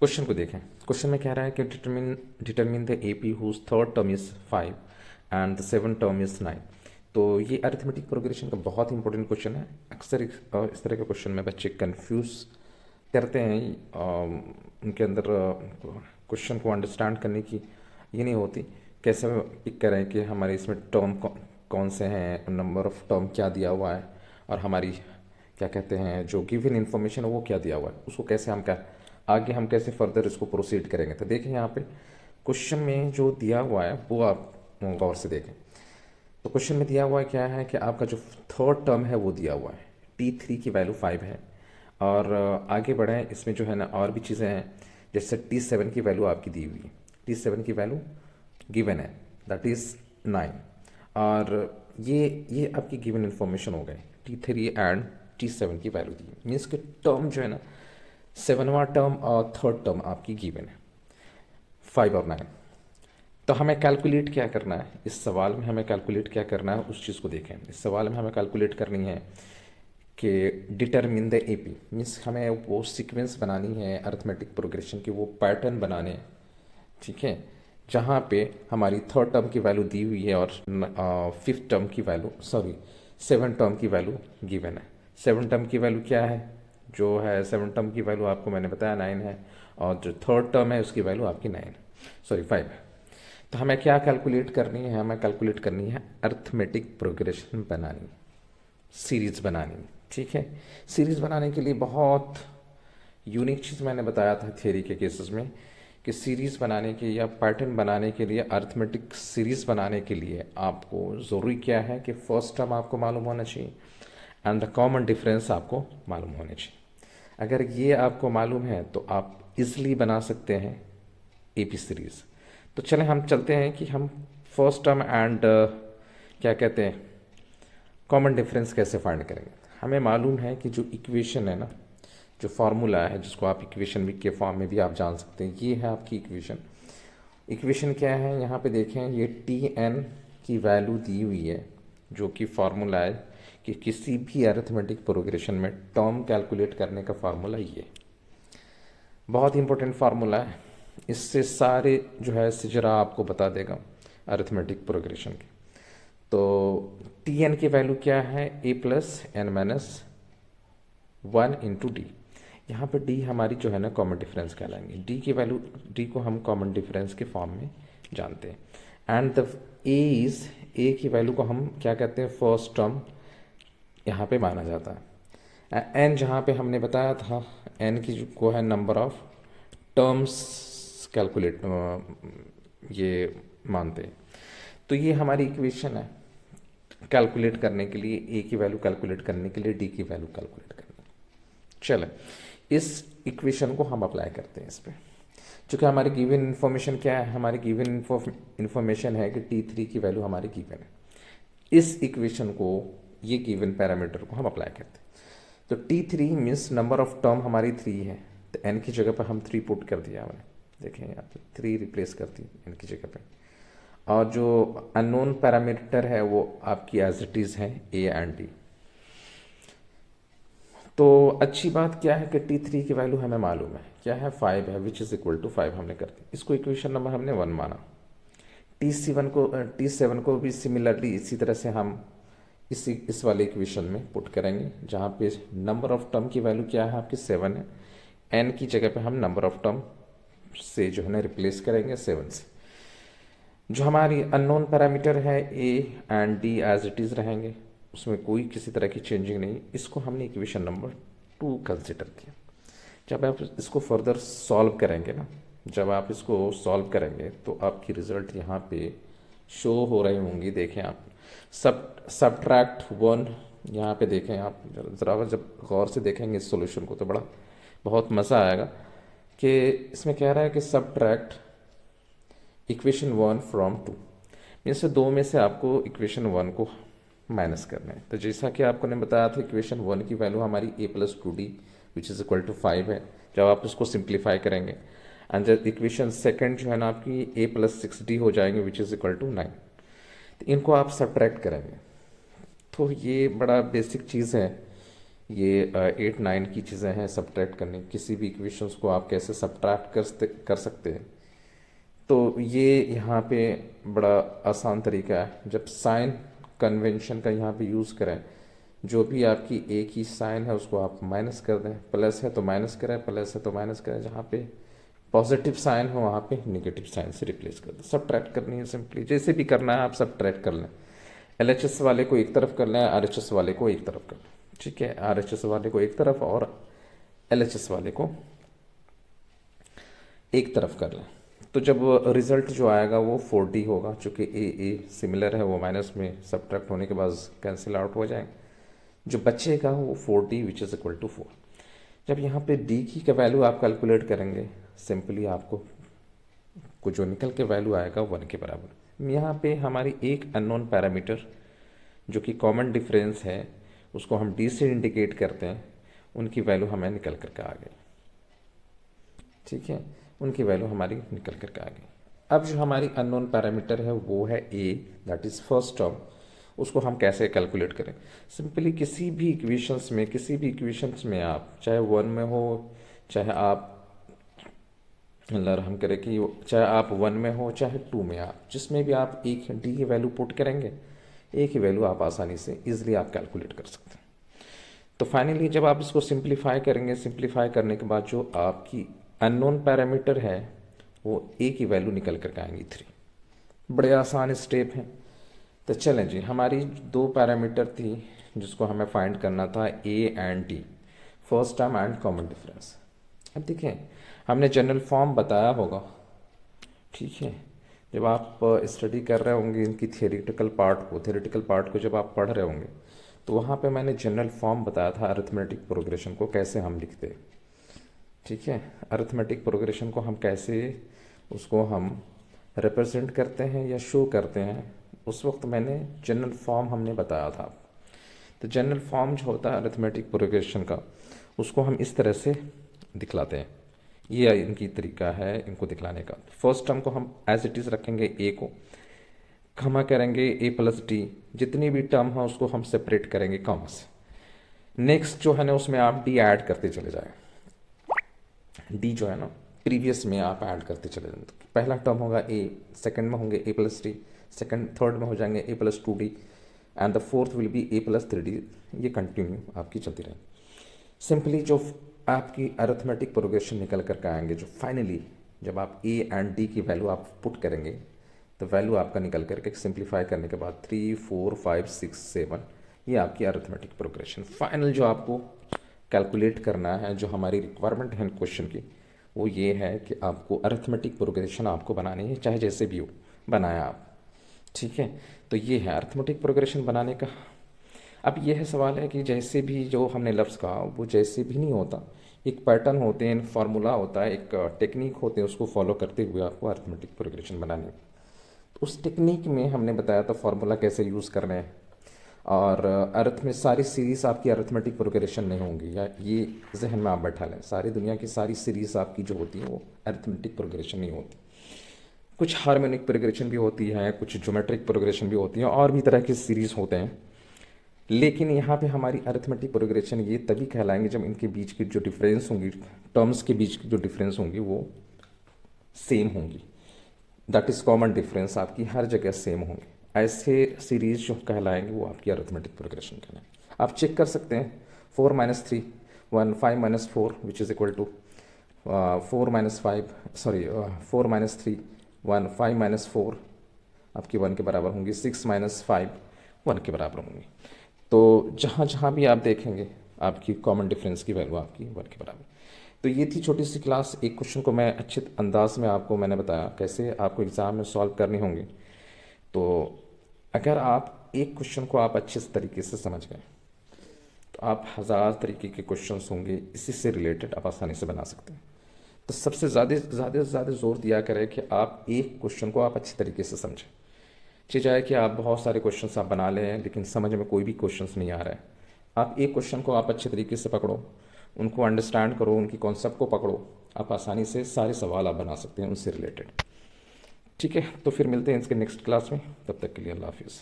Question को देखें। Question में कह रहा है कि determine the AP whose third term is 5 and the seven term is 9। तो ये अरिथमेटिक प्रोग्रेशन का बहुत इंपॉर्टेंट क्वेश्चन है। अक्सर इस तरह के क्वेश्चन में बच्चे कंफ्यूज करते हैं। उनके अंदर क्वेश्चन को अंडरस्टैंड करने की ये नहीं होती, कैसे पिक करें कि हमारे इसमें टर्म कौन से हैं, नंबर ऑफ टर्म क्या दिया हुआ है, और हमारी क्या कहते हैं जो गिवन इन्फॉर्मेशन है वो क्या दिया हुआ है, उसको कैसे हम क्या आगे हम कैसे फर्दर इसको प्रोसीड करेंगे। तो देखें यहाँ पे क्वेश्चन में जो दिया हुआ है वो आप गौर से देखें। तो क्वेश्चन में दिया हुआ है क्या है कि आपका जो थर्ड टर्म है वो दिया हुआ है, T3 की वैल्यू 5 है। और आगे बढ़ें, इसमें जो है ना और भी चीज़ें हैं, जैसे T7 की वैल्यू आपकी दी हुई है, T7 की वैल्यू गिवन है, दैट इज़ 9। और ये आपकी गिवन इन्फॉर्मेशन हो गई। T3 एंड T7 की वैल्यू दी, मीन्स कि टर्म जो है ना, सेवनवा टर्म और थर्ड टर्म आपकी गिवन है, 5 और 9। तो हमें कैलकुलेट क्या करना है इस सवाल में, हमें कैलकुलेट क्या करना है उस चीज़ को देखें। इस सवाल में हमें कैलकुलेट करनी है कि डिटरमिन द एपी, मीन्स हमें वो सीक्वेंस बनानी है अरिथमेटिक प्रोग्रेशन की, वो पैटर्न बनाने हैं, ठीक है, जहाँ पे हमारी थर्ड टर्म की वैल्यू दी हुई है और फिफ्थ टर्म की वैल्यू, सॉरी, सेवन टर्म की वैल्यू गिवन है। सेवन टर्म की वैल्यू क्या है, जो है सेवन टर्म की वैल्यू आपको मैंने बताया 9 है, और जो थर्ड टर्म है उसकी वैल्यू आपकी 9 है, सॉरी 5 है। तो हमें क्या कैलकुलेट करनी है, हमें कैलकुलेट करनी है अरिथमेटिक प्रोग्रेशन बनानी, सीरीज बनानी, ठीक है। सीरीज बनाने के लिए बहुत यूनिक चीज़ मैंने बताया था थियरी के केसेस में कि सीरीज बनाने के या पैटर्न बनाने के लिए, अरिथमेटिक सीरीज बनाने के लिए आपको ज़रूरी क्या है कि फर्स्ट टर्म आपको मालूम होना चाहिए एंड द कॉमन डिफरेंस आपको मालूम होने चाहिए। अगर ये आपको मालूम है तो आप इजली बना सकते हैं एपी सीरीज। तो चलें हम चलते हैं कि हम फर्स्ट टर्म एंड क्या कहते हैं कॉमन डिफरेंस कैसे फाइंड करेंगे। हमें मालूम है कि जो इक्वेशन है ना, जो फार्मूला है जिसको आप इक्वेशन के फॉर्म में भी आप जान सकते हैं, ये है आपकी इक्वेशन। इक्वेशन क्या है, यहाँ पे देखें, ये Tn की वैल्यू दी हुई है, जो कि फार्मूला है कि किसी भी अरिथमेटिक प्रोग्रेशन में टर्म कैलकुलेट करने का फार्मूला ये बहुत इंपॉर्टेंट फार्मूला है। इससे सारे जो है सिजरा आपको बता देगा अरिथमेटिक प्रोग्रेशन के। तो Tn की वैल्यू क्या है, a plus n minus 1 into d. यहाँ पर डी हमारी जो है ना कॉमन डिफरेंस कहलाएंगे। डी की वैल्यू, डी को हम कॉमन डिफरेंस के फॉर्म में जानते हैं। एंड द ए की वैल्यू को हम क्या कहते हैं, फर्स्ट टर्म यहाँ पे माना जाता है। एन जहाँ पे हमने बताया था, एन की को है नंबर ऑफ टर्म्स कैलकुलेट ये मानते हैं। तो ये हमारी इक्वेशन है कैलकुलेट करने के लिए, ए की वैल्यू कैलकुलेट करने के लिए डी की वैल्यू कैलकुलेट करनी। चलें इस इक्वेशन को हम अप्लाई करते हैं इस पर। चूँकि हमारी गिवन इन्फॉर्मेशन क्या है, हमारी गिवन इन्फॉर्मेशन है कि T3 की वैल्यू हमारी गिवन है। इस इक्वेशन को, ये गिवन पैरामीटर को हम अप्लाई करते हैं। तो T3 means number of term हमारी 3 है, तो n की जगह पर हम 3 पुट कर दिया हमने, देखें यहाँ पे 3 रिप्लेस कर दी n की जगह पे। और जो अननोन पैरामीटर है वो आपकी एज इट इज़ है a एंड d। तो अच्छी बात क्या है कि T3 की वैल्यू हमें मालूम है क्या है, 5 है, विच इज़ इक्वल टू 5 हमने कर दी। इसको इक्वेशन नंबर हमने 1 माना। T7 को भी सिमिलरली इसी तरह से हम इस वाले इक्वेशन में पुट करेंगे, जहाँ पे नंबर ऑफ टर्म की वैल्यू क्या है आपकी 7 है, n की जगह पे हम नंबर ऑफ टर्म से जो है ना रिप्लेस करेंगे 7 से। जो हमारी अननोन पैरामीटर है a and d as it is रहेंगे, उसमें कोई किसी तरह की चेंजिंग नहीं। इसको हमने इक्वेशन नंबर 2 कंसिडर किया। जब आप इसको फर्दर सॉल्व करेंगे ना, जब आप इसको सॉल्व करेंगे तो आपकी रिजल्ट यहाँ पे शो हो रही होंगी। देखें आप, सब्ट्रैक्ट 1, यहाँ पे देखें आप ज़रा, जब गौर से देखेंगे इस सॉल्यूशन को तो बहुत मज़ा आएगा कि इसमें कह रहा है कि सब्ट्रैक्ट इक्वेशन 1 फ्रॉम 2, मीन्स 2 में से आपको इक्वेशन 1 को माइनस करना है। तो जैसा कि आपको ने बताया था, इक्वेशन 1 की वैल्यू हमारी a plus 2d which is equal to 5 है। जब आप उसको सिंप्लीफाई करेंगे एंड जब इक्वेशन सेकंड जो है ना आपकी a प्लस 6d हो जाएंगे विच इज़ इक्वल टू 9। तो इनको आप सब्ट्रैक्ट करेंगे। तो ये बड़ा बेसिक चीज़ है ये 8 9 की चीज़ें हैं सब्ट्रैक्ट करनी, किसी भी इक्वेशंस को आप कैसे सब्ट्रैक्ट कर सकते हैं। तो ये यहाँ पे बड़ा आसान तरीका है, जब साइन कन्वेंशन का यहाँ पे यूज़ करें, जो भी आपकी एक ही साइन है उसको आप माइनस कर दें, प्लस है तो माइनस करें, प्लस है तो माइनस करें, जहाँ पे पॉजिटिव साइन हो वहाँ पे नेगेटिव साइन से रिप्लेस कर दें। सब्ट्रैक्ट करनी है सिंपली, जैसे भी करना है आप सब्ट्रैक्ट कर लें। एलएचएस वाले को एक तरफ कर लें, आरएचएस वाले को एक तरफ कर लें, ठीक है। आरएचएस वाले को एक तरफ और एलएचएस वाले को एक तरफ कर लें। तो जब रिजल्ट जो आएगा वो 4D होगा, चूँकि ए सिमिलर है, वो माइनस में सब्ट्रैक्ट होने के बाद कैंसिल आउट हो जाएंगे। जो बचेगा वो 4D which is equal to 4। जब यहाँ पे D की का वैल्यू आप कैलकुलेट करेंगे, सिंपली आपको जो निकल के वैल्यू आएगा 1 के बराबर। यहाँ पे हमारी एक अननोन पैरामीटर जो कि कॉमन डिफरेंस है उसको हम D से इंडिकेट करते हैं, उनकी वैल्यू हमें निकल करके आ गई, ठीक है। उनकी वैल्यू हमारी निकल करके आ गई। अब जो हमारी अननोन पैरामीटर है वो है A, that is first term. उसको हम कैसे कैलकुलेट करें? सिंपली किसी भी इक्वेशंस में आप चाहे 1 में हो, चाहे आप हम करें कि चाहे आप 1 में हो चाहे 2 में, आप जिसमें भी आप एक D की वैल्यू पुट करेंगे, एक ही वैल्यू आप आसानी से इजीली आप कैलकुलेट कर सकते हैं। तो फाइनली जब आप इसको सिंप्लीफाई करेंगे, सिंप्लीफाई करने के बाद जो आपकी अननोन पैरामीटर है वो A की वैल्यू निकल कर आएंगी 3। बड़े आसान स्टेप हैं। तो चलें जी, हमारी 2 पैरामीटर थी जिसको हमें फाइंड करना था, A and D, first term and common difference. अब देखिए हमने जनरल फॉर्म बताया होगा, ठीक है। जब आप स्टडी कर रहे होंगे इनकी थियोरेटिकल पार्ट को जब आप पढ़ रहे होंगे तो वहाँ पे मैंने जनरल फॉर्म बताया था अरिथमेटिक प्रोग्रेशन को कैसे हम लिखते हैं, ठीक है। अरिथमेटिक प्रोग्रेशन को हम कैसे उसको हम रिप्रेजेंट करते हैं या शो करते हैं, उस वक्त मैंने जनरल फॉर्म हमने बताया था। तो जनरल फॉर्म जो होता है अरिथमेटिक प्रोग्रेशन का, उसको हम इस तरह से दिखलाते हैं। ये इनकी तरीका है इनको दिखलाने का। फर्स्ट टर्म को हम एज इट इज़ रखेंगे, ए को कॉमा करेंगे A प्लस D, जितनी भी टर्म है उसको हम सेपरेट करेंगे कॉमा से। नेक्स्ट जो है ना उसमें आप D ऐड करते चले जाए, D जो है ना प्रीवियस में आप ऐड करते चले जाए। तो पहला टर्म होगा A, सेकंड में होंगे A प्लस D, थर्ड में हो जाएंगे A plus 2D and the fourth will be A plus 3D। ये कंटिन्यू आपकी चलती रहेगी। सिंपली जो आपकी अरिथमेटिक प्रोग्रेशन निकल कर आएंगे, जो फाइनली जब आप A एंड D की वैल्यू आप पुट करेंगे तो वैल्यू आपका निकल करके सिंप्लीफाई करने के बाद 3 4 5 6 7, ये आपकी अरिथमेटिक प्रोग्रेशन। फाइनल जो आपको कैलकुलेट करना है, जो हमारी रिक्वायरमेंट है क्वेश्चन की, वो ये है कि आपको अरिथमेटिक प्रोग्रेशन आपको बनानी है, चाहे जैसे भी हो बनाया आप, ठीक है। तो ये है अरिथमेटिक प्रोग्रेशन बनाने का। अब यह है सवाल है कि जैसे भी जो हमने लफ्ज़ कहा वो जैसे भी नहीं होता, एक पैटर्न होते हैं, फार्मूला होता है, एक टेक्निक होते हैं, उसको फॉलो करते हुए आपको अरिथमेटिक प्रोग्रेशन बनानी है। उस टेक्निक में हमने बताया था फार्मूला कैसे यूज़ करना है, और अर्थ में सारी सीरीज़ आपकी अरिथमेटिक प्रोग्रेशन नहीं होंगी, या ये जहन में आप बैठा लें, सारी दुनिया की सारी सीरीज़ आपकी जो होती है वो अरिथमेटिक प्रोग्रेशन नहीं होती। कुछ हार्मोनिक प्रोग्रेशन भी होती है, कुछ ज्योमेट्रिक प्रोग्रेशन भी होती है, और भी तरह की सीरीज़ होते हैं। लेकिन यहाँ पे हमारी अरिथमेटिक प्रोग्रेशन ये तभी कहलाएंगे जब इनके बीच की जो डिफरेंस होंगी, टर्म्स के बीच की जो डिफरेंस होंगी वो सेम होंगी, दैट इज़ कॉमन डिफरेंस आपकी हर जगह सेम होंगे। ऐसे सीरीज जो कहलाएंगे वो आपकी अरिथमेटिक प्रोग्रेशन कहलाएंगे। आप चेक कर सकते हैं 4 - 3 1 5 - 4 विच इज़ इक्वल टू 4 - 3 1 5 - 4 आपकी 1 के बराबर होंगी, 6 - 5 1 के बराबर होंगी। तो जहाँ जहाँ भी आप देखेंगे आपकी कॉमन डिफरेंस की वैल्यू आपकी 1 के बराबर। तो ये थी छोटी सी क्लास। एक क्वेश्चन को मैं अच्छे अंदाज में आपको मैंने बताया कैसे आपको एग्ज़ाम में सॉल्व करनी होंगी। तो अगर आप एक क्वेश्चन को आप अच्छे तरीके से समझ गए तो आप 1000 तरीके के क्वेश्चंस होंगे इसी से रिलेटेड आप आसानी से बना सकते हैं। तो सबसे ज़्यादा जोर दिया करें कि आप एक क्वेश्चन को आप अच्छे तरीके से समझें। चीज़ है कि आप बहुत सारे क्वेश्चंस आप बना लें लेकिन समझ में कोई भी क्वेश्चंस नहीं आ रहा है। आप एक क्वेश्चन को आप अच्छे तरीके से पकड़ो, उनको अंडरस्टैंड करो, उनकी कॉन्सेप्ट को पकड़ो, आप आसानी से सारे सवाल आप बना सकते हैं उनसे रिलेटेड। ठीक है, तो फिर मिलते हैं इसके नेक्स्ट क्लास में, तब तक के लिए अल्लाह हाफिज़।